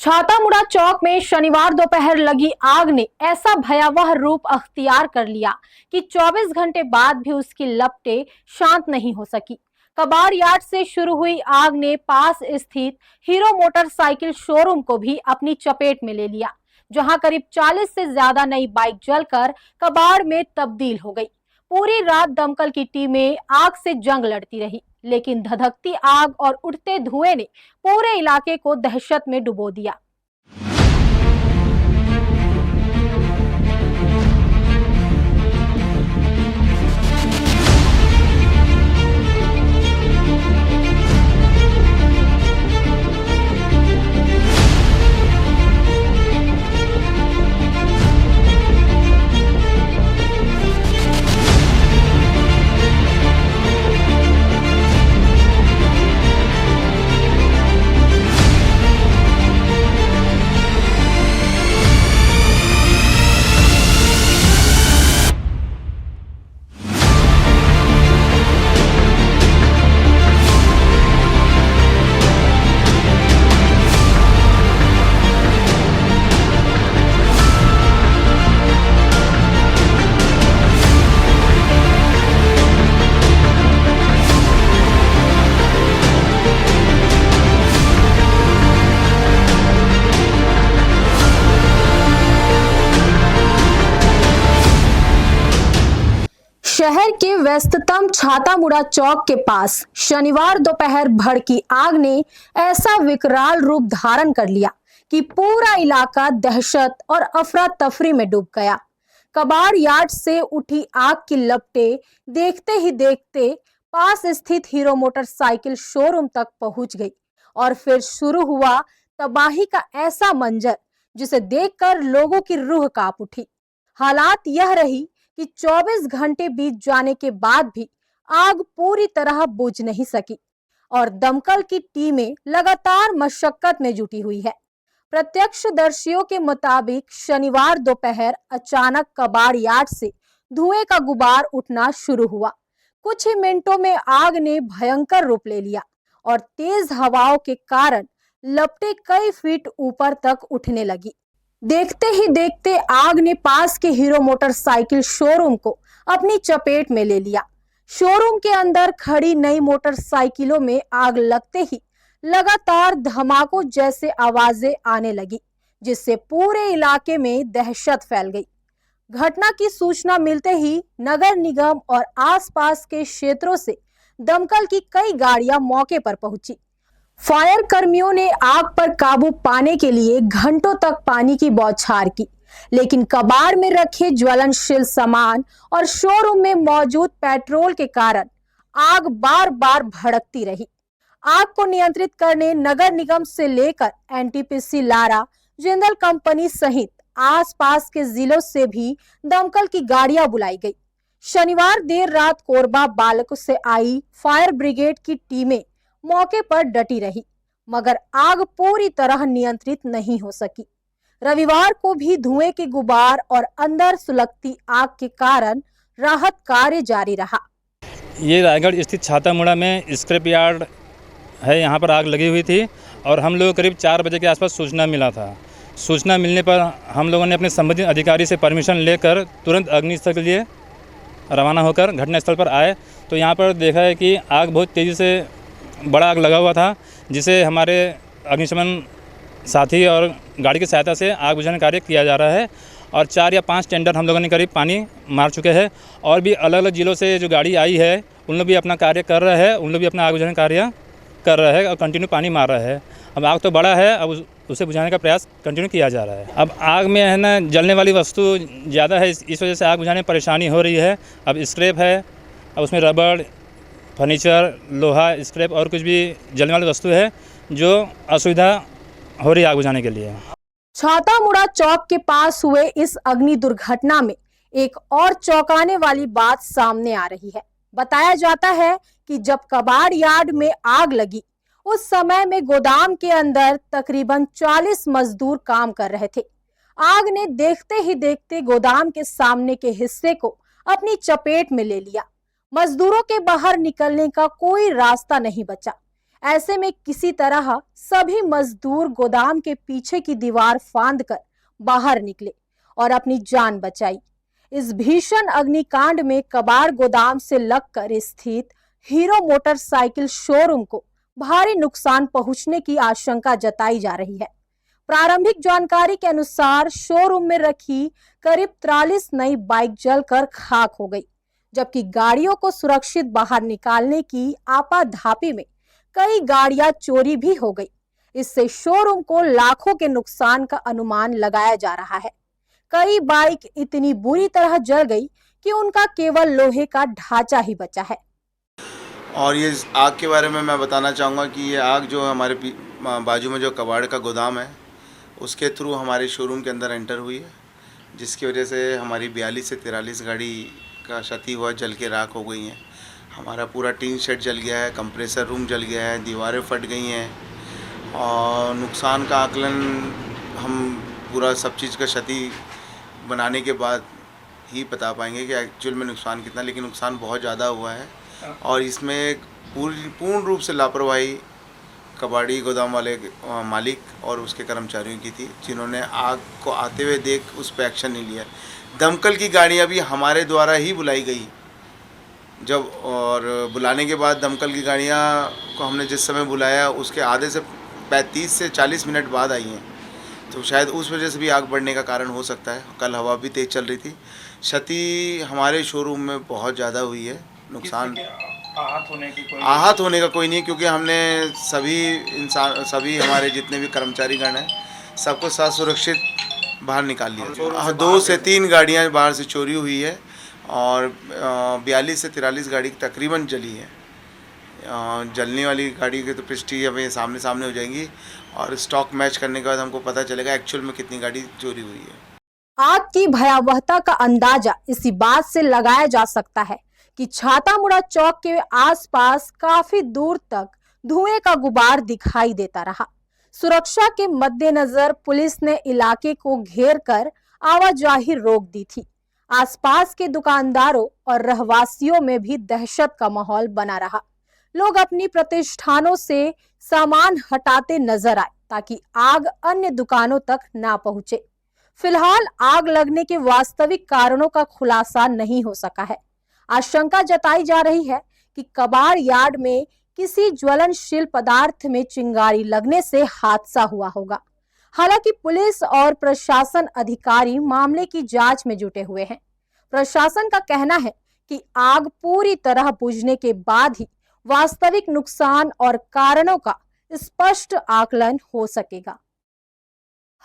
छातामुड़ा चौक में शनिवार दोपहर लगी आग ने ऐसा भयावह रूप अख्तियार कर लिया कि 24 घंटे बाद भी उसकी लपटें शांत नहीं हो सकी। कबाड़ यार्ड से शुरू हुई आग ने पास स्थित हीरो मोटरसाइकिल शोरूम को भी अपनी चपेट में ले लिया, जहां करीब 40 से ज्यादा नई बाइक जलकर कबाड़ में तब्दील हो गई। पूरी रात दमकल की टीमें आग से जंग लड़ती रही, लेकिन धधकती आग और उठते धुएं ने पूरे इलाके को दहशत में डुबो दिया। शहर के व्यस्ततम छातामुड़ा चौक के पास शनिवार दोपहर भड़की आग ने ऐसा विकराल रूप धारण कर लिया कि पूरा इलाका दहशत और अफरा तफरी में डूब गया। कबाड़ यार्ड से उठी आग की लपटें देखते ही देखते पास स्थित हीरो मोटरसाइकिल शोरूम तक पहुंच गई और फिर शुरू हुआ तबाही का ऐसा मंजर जिसे देखकर लोगों की रूह कांप उठी। हालात यह रही कि 24 घंटे बीत जाने के बाद भी आग पूरी तरह बुझ नहीं सकी और दमकल की टीमें लगातार मशक्कत में जुटी हुई है। प्रत्यक्षदर्शियों के मुताबिक शनिवार दोपहर अचानक कबाड़ यार्ड से धुएं का गुबार उठना शुरू हुआ। कुछ ही मिनटों में आग ने भयंकर रूप ले लिया और तेज हवाओं के कारण लपटें कई फीट ऊपर तक उठने लगी। देखते ही देखते आग ने पास के हीरो मोटरसाइकिल शोरूम को अपनी चपेट में ले लिया। शोरूम के अंदर खड़ी नई मोटरसाइकिलों में आग लगते ही लगातार धमाकों जैसे आवाजें आने लगी, जिससे पूरे इलाके में दहशत फैल गई। घटना की सूचना मिलते ही नगर निगम और आसपास के क्षेत्रों से दमकल की कई गाड़ियां मौके पर पहुंची। फायर कर्मियों ने आग पर काबू पाने के लिए घंटों तक पानी की बौछार की, लेकिन कबाड़ में रखे ज्वलनशील सामान और शोरूम में मौजूद पेट्रोल के कारण आग बार बार भड़कती रही। आग को नियंत्रित करने नगर निगम से लेकर एनटीपीसी लारा, जिंदल कंपनी सहित आसपास के जिलों से भी दमकल की गाड़ियां बुलाई गई। शनिवार देर रात कोरबा बालक से आई फायर ब्रिगेड की टीमें मौके पर डटी रही, मगर आग पूरी तरह नियंत्रित नहीं हो सकी। रविवार को भी धुएं के गुबार और अंदर सुलगती आग के कारण राहत कार्य जारी रहा। ये रायगढ़ स्थित छातामुड़ा में स्क्रैप यार्ड है, यहाँ पर आग लगी हुई थी और हम लोग करीब 4 बजे के आसपास सूचना मिला था। सूचना मिलने पर हम लोगों ने अपने संबंधित अधिकारी से परमिशन लेकर तुरंत अग्निस्थल के लिए रवाना होकर घटनास्थल पर आए, तो यहाँ पर देखा है कि आग बहुत तेज़ी से बड़ा आग लगा हुआ था, जिसे हमारे अग्निशमन साथी और गाड़ी की सहायता से आग बुझाने कार्य किया जा रहा है और 4 या 5 टेंडर हम लोगों ने करीब पानी मार चुके हैं और भी अलग अलग ज़िलों से जो गाड़ी आई है उन लोग भी अपना कार्य कर रहे हैं, उन लोग भी अपना आग बुझाने कार्य कर रहे हैं और कंटिन्यू पानी मार रहे हैं। अब आग तो बड़ा है, अब उसे बुझाने का प्रयास कंटिन्यू किया जा रहा है। अब आग में है ना जलने वाली वस्तु ज़्यादा है, इस वजह से आग बुझाने में परेशानी हो रही है। अब स्क्रैप है, अब उसमें रबड़, फर्नीचर, लोहा, स्क्रैप और कुछ भी जलने वाली वस्तु है जो असुविधा हो रही है आग बुझाने के लिए। छातामुड़ा चौक के पास हुए इस अग्नि दुर्घटना में एक और चौंकाने वाली बात सामने आ रही है। बताया जाता है कि जब कबाड़ यार्ड में आग लगी उस समय में गोदाम के अंदर तकरीबन 40 मजदूर काम कर रहे थे। आग ने देखते ही देखते गोदाम के सामने के हिस्से को अपनी चपेट में ले लिया। मजदूरों के बाहर निकलने का कोई रास्ता नहीं बचा। ऐसे में किसी तरह सभी मजदूर गोदाम के पीछे की दीवार फांदकर बाहर निकले और अपनी जान बचाई। इस भीषण अग्निकांड में कबाड़ गोदाम से लगकर स्थित हीरो मोटरसाइकिल शोरूम को भारी नुकसान पहुंचने की आशंका जताई जा रही है। प्रारंभिक जानकारी के अनुसार शोरूम में रखी करीब 43 नई बाइक जलकर खाक हो गई, जबकि गाड़ियों को सुरक्षित बाहर निकालने की आपाधापी में कई गाड़ियां चोरी भी हो गई। इससे शोरूम को लाखों के नुकसान का अनुमान लगाया जा रहा है। कई बाइक इतनी बुरी तरह जल गई कि उनका केवल लोहे का ढांचा ही बचा है। और ये आग के बारे में मैं बताना चाहूँगा कि ये आग जो हमारे बाजू में जो कबाड़ का गोदाम है उसके थ्रू हमारे शोरूम के अंदर एंटर हुई है, जिसकी वजह से हमारी 42 से 43 गाड़ी का क्षति हुआ, जल के राख हो गई हैं। हमारा पूरा टीन शेड जल गया है, कंप्रेसर रूम जल गया है, दीवारें फट गई हैं और नुकसान का आकलन हम पूरा सब चीज़ का क्षति बनाने के बाद ही बता पाएंगे कि एक्चुअल में नुकसान कितना, लेकिन नुकसान बहुत ज़्यादा हुआ है। और इसमें पूर्ण रूप से लापरवाही कबाड़ी गोदाम वाले मालिक और उसके कर्मचारियों की थी, जिन्होंने आग को आते हुए देख उस पर एक्शन नहीं लिया। दमकल की गाड़ियां भी हमारे द्वारा ही बुलाई गई जब, और बुलाने के बाद दमकल की गाड़ियां को हमने जिस समय बुलाया उसके आधे से 35 से 40 मिनट बाद आई हैं, तो शायद उस वजह से भी आग बढ़ने का कारण हो सकता है। कल हवा भी तेज़ चल रही थी। क्षति हमारे शोरूम में बहुत ज़्यादा हुई है। नुकसान आहत होने का कोई नहीं, क्योंकि हमने सभी हमारे जितने भी कर्मचारीगण हैं सबको सुरक्षित बाहर निकाल लिया। 2 से 3 गाड़ियां बाहर से चोरी हुई है और 42 से 43 गाड़ी तकरीबन जली है। जलने वाली गाड़ी की तो पृष्ठी हमें सामने हो जाएंगी और स्टॉक मैच करने के बाद हमको पता चलेगा एक्चुअल में कितनी गाड़ी चोरी हुई है। आग की भयावहता का अंदाजा इसी बात से लगाया जा सकता है कि छातामुड़ा चौक के आसपास काफी दूर तक धुएं का गुबार दिखाई देता रहा। सुरक्षा के मद्देनजर पुलिस ने इलाके को घेर कर आवाजाही रोक दी थी। आसपास के दुकानदारों और रहवासियों में भी दहशत का माहौल बना रहा। लोग अपनी प्रतिष्ठानों से सामान हटाते नजर आए ताकि आग अन्य दुकानों तक ना पहुंचे। फिलहाल आग लगने के वास्तविक कारणों का खुलासा नहीं हो सका है। आशंका जताई जा रही है कि कबाड़ यार्ड में किसी ज्वलनशील पदार्थ में चिंगारी लगने से हादसा हुआ होगा। हालांकि पुलिस और प्रशासन अधिकारी मामले की जांच में जुटे हुए हैं। प्रशासन का कहना है कि आग पूरी तरह बुझने के बाद ही वास्तविक नुकसान और कारणों का स्पष्ट आकलन हो सकेगा।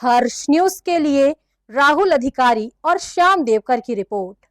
हर्ष न्यूज के लिए राहुल अधिकारी और श्याम देवकर की रिपोर्ट।